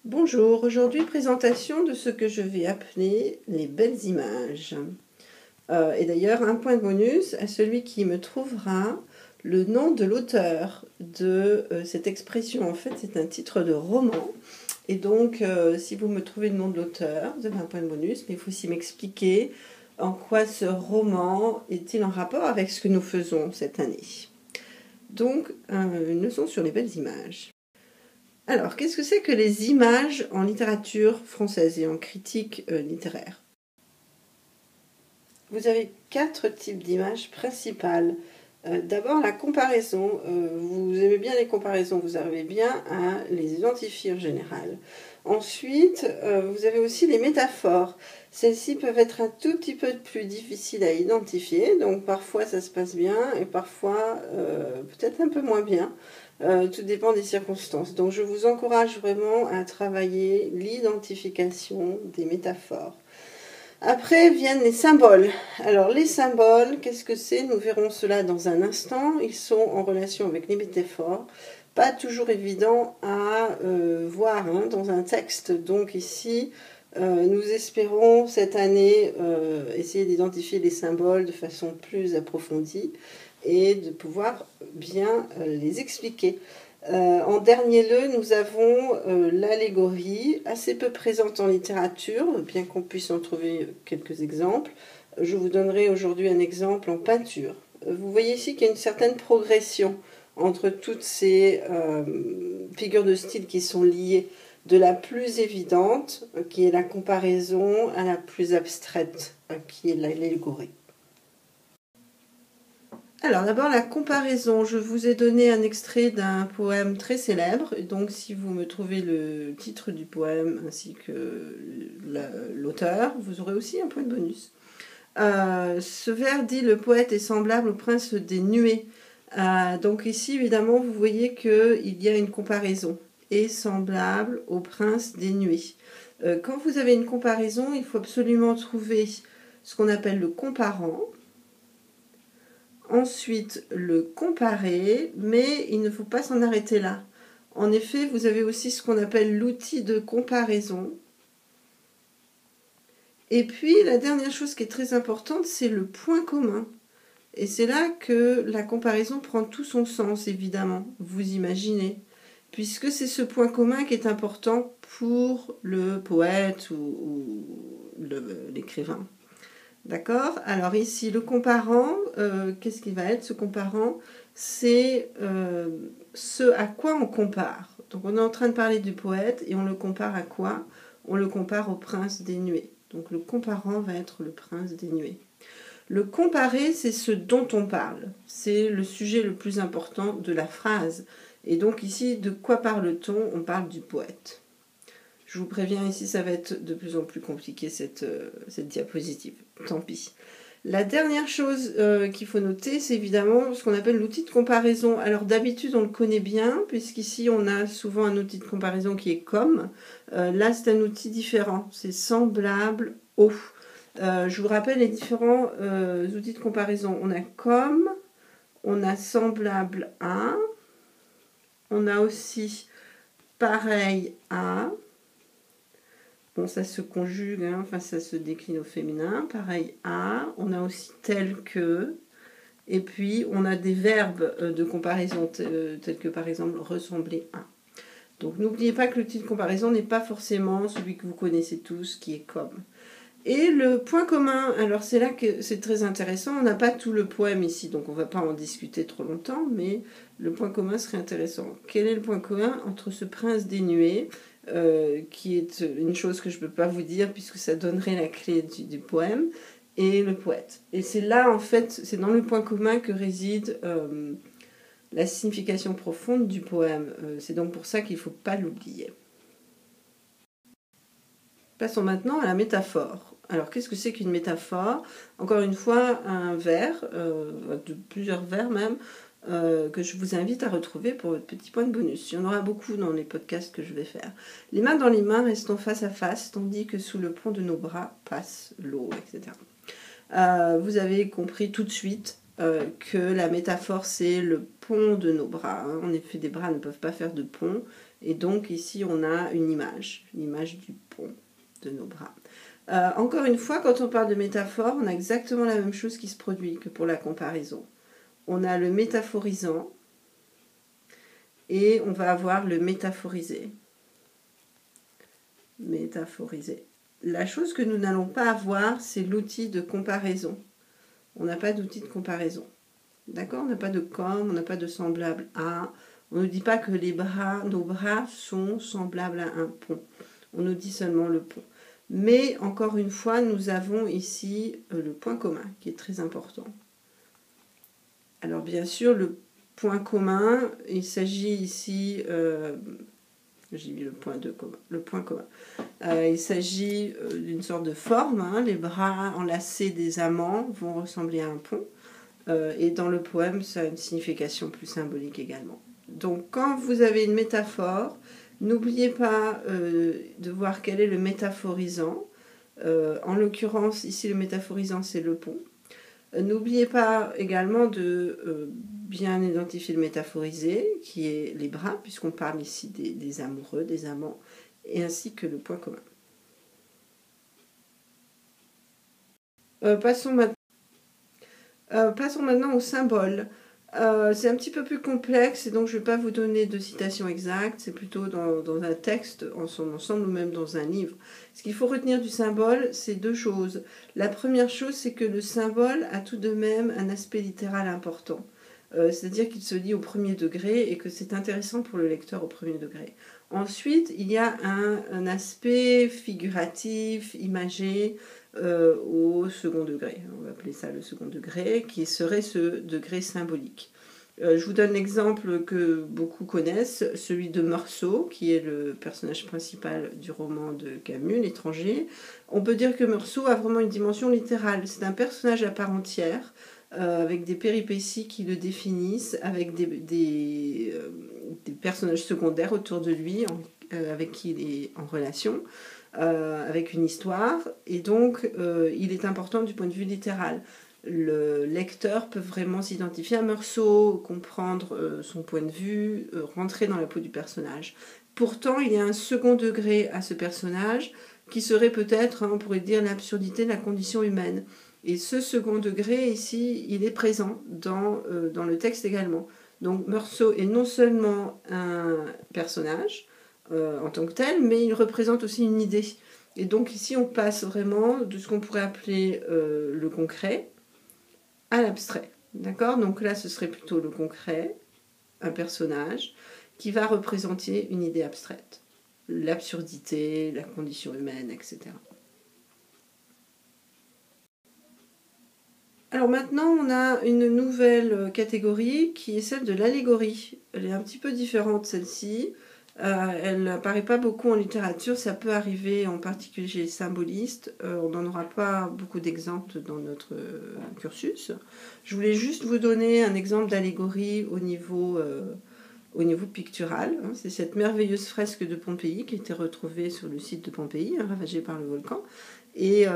Bonjour, aujourd'hui présentation de ce que je vais appeler les belles images. Et d'ailleurs un point de bonus à celui qui me trouvera le nom de l'auteur de cette expression. En fait c'est un titre de roman et donc si vous me trouvez le nom de l'auteur, vous avez un point de bonus, mais il faut aussi m'expliquer en quoi ce roman est-il en rapport avec ce que nous faisons cette année. Donc une leçon sur les belles images. Alors, qu'est-ce que c'est que les images en littérature française et en critique littéraire? Vous avez 4 types d'images principales. D'abord, la comparaison. Vous aimez bien les comparaisons, vous arrivez bien à les identifier en général. Ensuite, vous avez aussi les métaphores. Celles-ci peuvent être un tout petit peu plus difficiles à identifier, donc parfois ça se passe bien et parfois peut-être un peu moins bien. Tout dépend des circonstances. Donc je vous encourage vraiment à travailler l'identification des métaphores. Après viennent les symboles. Alors les symboles, qu'est-ce que c'est? Nous verrons cela dans un instant. Ils sont en relation avec les métaphores. Pas toujours évident à voir dans un texte. Donc ici, nous espérons cette année essayer d'identifier les symboles de façon plus approfondie et de pouvoir bien les expliquer. En dernier lieu, nous avons l'allégorie, assez peu présente en littérature, bien qu'on puisse en trouver quelques exemples. Je vous donnerai aujourd'hui un exemple en peinture. Vous voyez ici qu'il y a une certaine progression entre toutes ces figures de style qui sont liées, de la plus évidente, qui est la comparaison, à la plus abstraite, qui est l'allégorie. Alors d'abord la comparaison, je vous ai donné un extrait d'un poème très célèbre, donc si vous me trouvez le titre du poème ainsi que l'auteur, vous aurez aussi un point de bonus. Ce vers dit « Le poète est semblable au prince des nuées ». Donc ici évidemment vous voyez qu'il y a une comparaison, est semblable au prince des nuées. Quand vous avez une comparaison, il faut absolument trouver ce qu'on appelle le comparant. Ensuite, le comparer, mais il ne faut pas s'en arrêter là. En effet, vous avez aussi ce qu'on appelle l'outil de comparaison. Et puis, la dernière chose qui est très importante, c'est le point commun. Et c'est là que la comparaison prend tout son sens, évidemment, vous imaginez. Puisque c'est ce point commun qui est important pour le poète ou l'écrivain. D'accord? Alors ici, le comparant, qu'est-ce qu'il va être ce comparant? C'est ce à quoi on compare. Donc on est en train de parler du poète et on le compare à quoi? On le compare au prince des nuées. Donc le comparant va être le prince des nuées. Le comparer, c'est ce dont on parle. C'est le sujet le plus important de la phrase. Et donc ici, de quoi parle-t-on? On parle du poète. Je vous préviens, ici, ça va être de plus en plus compliqué cette diapositive. Tant pis. La dernière chose qu'il faut noter, c'est évidemment ce qu'on appelle l'outil de comparaison. Alors d'habitude, on le connaît bien, puisqu'ici, on a souvent un outil de comparaison qui est comme. Là, c'est un outil différent. C'est semblable au. Je vous rappelle les différents outils de comparaison. On a comme, on a semblable à, on a aussi pareil à. Bon, ça se conjugue, enfin ça se décline au féminin. Pareil à, on a aussi tel que, et puis on a des verbes de comparaison tels que par exemple ressembler à. Donc n'oubliez pas que l'outil de comparaison n'est pas forcément celui que vous connaissez tous, qui est comme. Et le point commun, alors c'est là que c'est très intéressant, on n'a pas tout le poème ici, donc on ne va pas en discuter trop longtemps, mais le point commun serait intéressant. Quel est le point commun entre ce prince des nuées, qui est une chose que je ne peux pas vous dire puisque ça donnerait la clé du poème, et le poète. Et c'est là, en fait, c'est dans le point commun que réside la signification profonde du poème. C'est donc pour ça qu'il ne faut pas l'oublier. Passons maintenant à la métaphore. Alors, qu'est-ce que c'est qu'une métaphore? Encore une fois, un vers, plusieurs vers même, que je vous invite à retrouver pour votre petit point de bonus. Il y en aura beaucoup dans les podcasts que je vais faire. Les mains dans les mains, restons face à face, tandis que sous le pont de nos bras passe l'eau, etc. Vous avez compris tout de suite que la métaphore, c'est le pont de nos bras. En effet, des bras ne peuvent pas faire de pont, Et donc ici, on a une image, l'image du pont de nos bras. Encore une fois, quand on parle de métaphore, on a exactement la même chose qui se produit que pour la comparaison. On a le métaphorisant et on va avoir le métaphorisé. Métaphorisé. La chose que nous n'allons pas avoir, c'est l'outil de comparaison. On n'a pas d'outil de comparaison. D'accord? On n'a pas de comme, on n'a pas de semblable à. On ne dit pas que nos bras sont semblables à un pont. On nous dit seulement le pont. Mais encore une fois, nous avons ici le point commun qui est très important. Alors bien sûr, le point commun, il s'agit ici, j'ai mis le point commun. Il s'agit d'une sorte de forme. Hein, les bras enlacés des amants vont ressembler à un pont. Et dans le poème, ça a une signification plus symbolique également. Donc quand vous avez une métaphore, n'oubliez pas de voir quel est le métaphorisant. En l'occurrence, ici le métaphorisant, c'est le pont. N'oubliez pas également de bien identifier le métaphorisé, qui est les bras, puisqu'on parle ici des amoureux, des amants, et ainsi que le point commun. Passons maintenant au symbole. C'est un petit peu plus complexe et donc je ne vais pas vous donner de citation exacte, c'est plutôt dans un texte en son ensemble ou même dans un livre. Ce qu'il faut retenir du symbole, c'est deux choses. La première chose, c'est que le symbole a tout de même un aspect littéral important. C'est-à-dire qu'il se lit au premier degré et que c'est intéressant pour le lecteur au premier degré. Ensuite, il y a un aspect figuratif, imagé, au second degré. On va appeler ça le second degré, qui serait ce degré symbolique. Je vous donne l'exemple que beaucoup connaissent, celui de Meursault, qui est le personnage principal du roman de Camus, L'étranger. On peut dire que Meursault a vraiment une dimension littérale. C'est un personnage à part entière, avec des péripéties qui le définissent, avec des personnages secondaires autour de lui, avec qui il est en relation. Avec une histoire, et donc il est important du point de vue littéral. Le lecteur peut vraiment s'identifier à Meursault, comprendre son point de vue, rentrer dans la peau du personnage. Pourtant, il y a un second degré à ce personnage qui serait peut-être, on pourrait dire, l'absurdité de la condition humaine. Et ce second degré, ici, il est présent dans le texte également. Donc Meursault est non seulement un personnage, en tant que tel, mais il représente aussi une idée. Et donc ici, on passe vraiment de ce qu'on pourrait appeler le concret à l'abstrait. D'accord? Donc là, ce serait plutôt le concret, un personnage, qui va représenter une idée abstraite. L'absurdité, la condition humaine, etc. Alors maintenant, on a une nouvelle catégorie qui est celle de l'allégorie. Elle est un petit peu différente, celle-ci. Elle n'apparaît pas beaucoup en littérature, ça peut arriver en particulier chez les symbolistes. On n'en aura pas beaucoup d'exemples dans notre cursus. Je voulais juste vous donner un exemple d'allégorie au niveau pictural. C'est cette merveilleuse fresque de Pompéi qui a été retrouvée sur le site de Pompéi, ravagée par le volcan. Et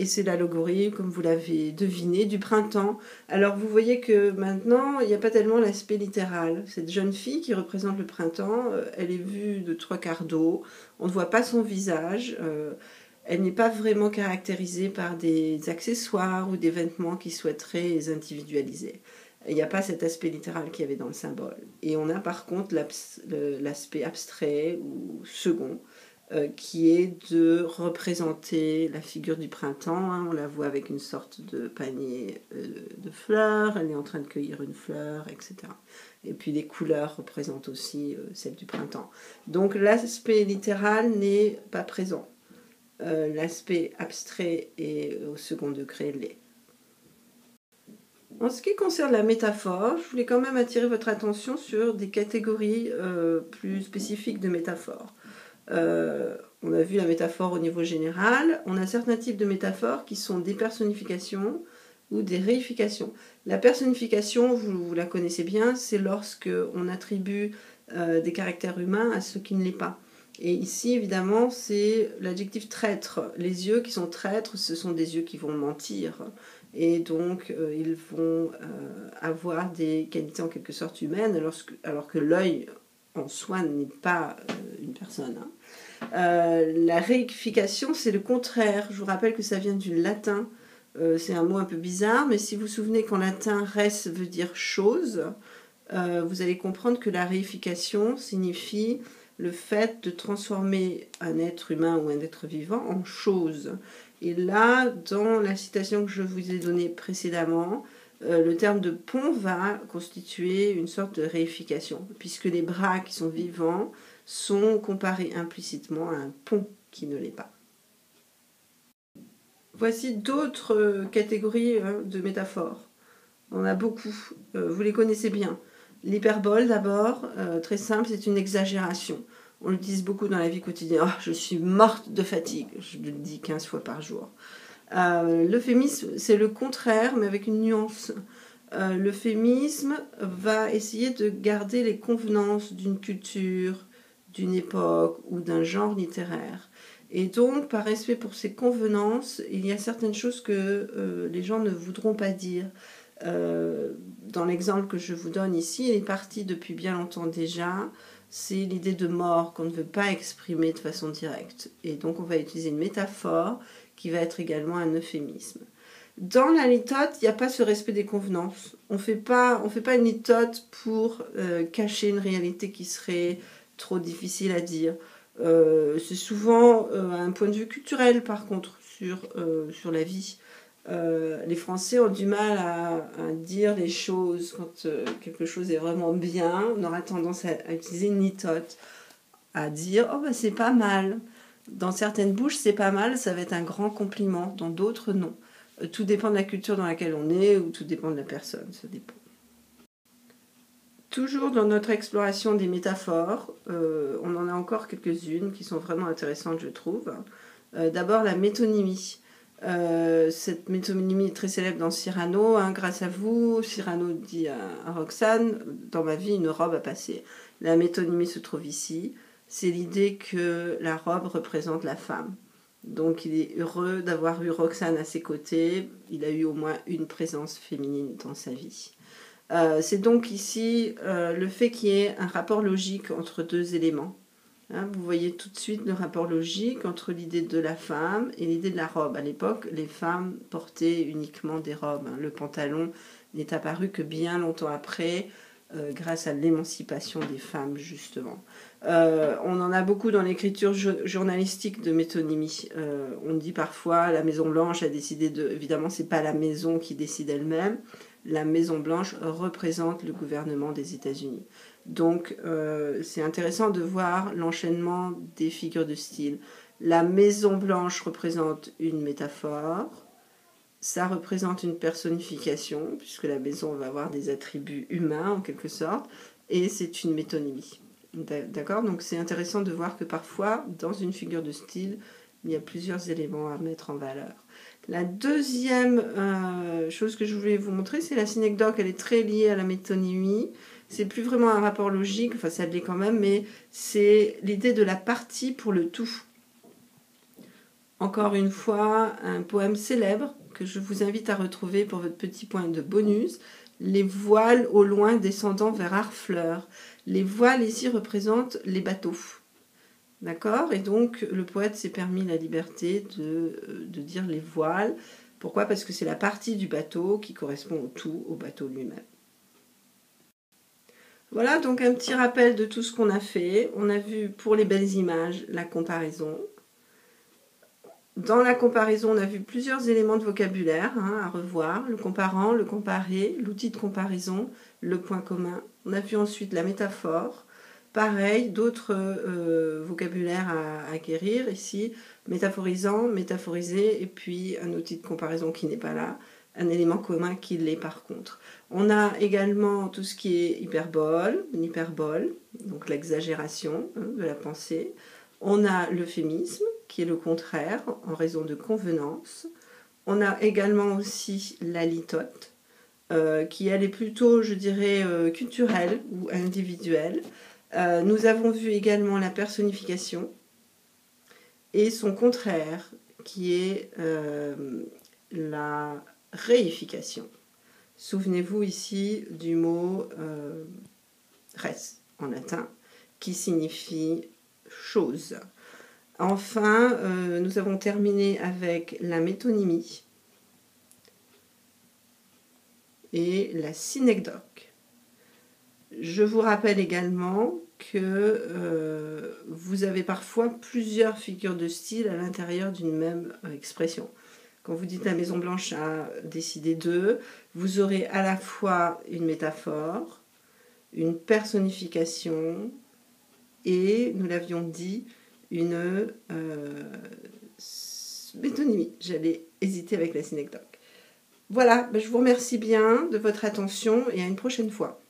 c'est l'allégorie, comme vous l'avez deviné, du printemps. Alors vous voyez que maintenant, il n'y a pas tellement l'aspect littéral. Cette jeune fille qui représente le printemps, elle est vue de 3/4 d'eau, on ne voit pas son visage, elle n'est pas vraiment caractérisée par des accessoires ou des vêtements qui soient très individualisés. Il n'y a pas cet aspect littéral qu'il y avait dans le symbole. Et on a par contre l'aspect abstrait ou second, qui est de représenter la figure du printemps. Hein, on la voit avec une sorte de panier de fleurs, elle est en train de cueillir une fleur, etc. Et puis les couleurs représentent aussi celles du printemps. Donc l'aspect littéral n'est pas présent. L'aspect abstrait et au second degré l'est. En ce qui concerne la métaphore, je voulais quand même attirer votre attention sur des catégories plus spécifiques de métaphores. On a vu la métaphore au niveau général. On a certains types de métaphores qui sont des personnifications ou des réifications. La personnification, vous la connaissez bien, c'est lorsque on attribue des caractères humains à ce qui ne l'est pas. Et ici, évidemment, c'est l'adjectif traître. Les yeux qui sont traîtres, ce sont des yeux qui vont mentir. Et donc, ils vont avoir des qualités en quelque sorte humaines, alors que l'œil en soi n'est pas une personne. Hein. La réification, c'est le contraire. Je vous rappelle que ça vient du latin. C'est un mot un peu bizarre, mais si vous vous souvenez qu'en latin, res veut dire chose, vous allez comprendre que la réification signifie le fait de transformer un être humain ou un être vivant en chose. Et là, dans la citation que je vous ai donnée précédemment, le terme de pont va constituer une sorte de réification, puisque les bras qui sont vivants sont comparés implicitement à un pont qui ne l'est pas. Voici d'autres catégories de métaphores. On en a beaucoup. Vous les connaissez bien. L'hyperbole, d'abord, très simple, c'est une exagération. On l'utilise beaucoup dans la vie quotidienne. Oh, je suis morte de fatigue. Je le dis 15 fois par jour. L'euphémisme, c'est le contraire, mais avec une nuance. L'euphémisme va essayer de garder les convenances d'une culture, d'une époque ou d'un genre littéraire. Et donc, par respect pour ces convenances, il y a certaines choses que les gens ne voudront pas dire. Dans l'exemple que je vous donne ici, il est parti depuis bien longtemps déjà. C'est l'idée de mort qu'on ne veut pas exprimer de façon directe. Et donc, on va utiliser une métaphore qui va être également un euphémisme. Dans la litote, il n'y a pas ce respect des convenances. On ne fait pas une litote pour cacher une réalité qui serait trop difficile à dire. C'est souvent un point de vue culturel, par contre, sur la vie. Les Français ont du mal à dire les choses quand quelque chose est vraiment bien. On aura tendance à utiliser une litote, à dire « Oh, bah, c'est pas mal ». Dans certaines bouches, c'est pas mal, ça va être un grand compliment. Dans d'autres, non. Tout dépend de la culture dans laquelle on est ou tout dépend de la personne, ça dépend. Toujours dans notre exploration des métaphores, on en a encore quelques-unes qui sont vraiment intéressantes, je trouve. D'abord, la métonymie. Cette métonymie est très célèbre dans Cyrano. Hein, grâce à vous, Cyrano dit à Roxane, dans ma vie, une robe a passé. La métonymie se trouve ici. C'est l'idée que la robe représente la femme. Donc il est heureux d'avoir eu Roxane à ses côtés. Il a eu au moins une présence féminine dans sa vie. C'est donc ici le fait qu'il y ait un rapport logique entre deux éléments. Hein, vous voyez tout de suite le rapport logique entre l'idée de la femme et l'idée de la robe. À l'époque, les femmes portaient uniquement des robes. Hein. Le pantalon n'est apparu que bien longtemps après, grâce à l'émancipation des femmes, justement. On en a beaucoup dans l'écriture journalistique de métonymie. On dit parfois la Maison Blanche a décidé de... Évidemment, c'est pas la maison qui décide elle-même. La Maison Blanche représente le gouvernement des États-Unis. Donc, c'est intéressant de voir l'enchaînement des figures de style. La Maison Blanche représente une métaphore. Ça représente une personnification, puisque la maison va avoir des attributs humains, en quelque sorte. Et c'est une métonymie. D'accord? Donc c'est intéressant de voir que parfois, dans une figure de style, il y a plusieurs éléments à mettre en valeur. La deuxième chose que je voulais vous montrer, c'est la synecdoque. Elle est très liée à la métonymie. C'est plus vraiment un rapport logique, enfin ça l'est quand même, mais c'est l'idée de la partie pour le tout. Encore une fois, un poème célèbre que je vous invite à retrouver pour votre petit point de bonus. Les voiles au loin descendant vers Harfleur. Les voiles ici représentent les bateaux. D'accord? Et donc le poète s'est permis la liberté de dire les voiles. Pourquoi? Parce que c'est la partie du bateau qui correspond au tout, au bateau lui-même. Voilà donc un petit rappel de tout ce qu'on a fait. On a vu pour les belles images la comparaison. Dans la comparaison, on a vu plusieurs éléments de vocabulaire à revoir. Le comparant, le comparé, l'outil de comparaison, le point commun. On a vu ensuite la métaphore. Pareil, d'autres vocabulaires à acquérir. Ici, métaphorisant, métaphorisé, et puis un outil de comparaison qui n'est pas là. Un élément commun qui l'est par contre. On a également tout ce qui est hyperbole, une hyperbole, donc l'exagération de la pensée. On a l'euphémisme, qui est le contraire, en raison de convenance. On a également aussi la litote, qui elle est plutôt, je dirais, culturelle ou individuelle. Nous avons vu également la personnification et son contraire, qui est la réification. Souvenez-vous ici du mot res en latin, qui signifie chose. Enfin, nous avons terminé avec la métonymie et la synecdoque. Je vous rappelle également que vous avez parfois plusieurs figures de style à l'intérieur d'une même expression. Quand vous dites la Maison Blanche a décidé d'eux, vous aurez à la fois une métaphore, une personnification et, nous l'avions dit, une métonymie. J'allais hésiter avec la synecdoque. Voilà, je vous remercie bien de votre attention et à une prochaine fois.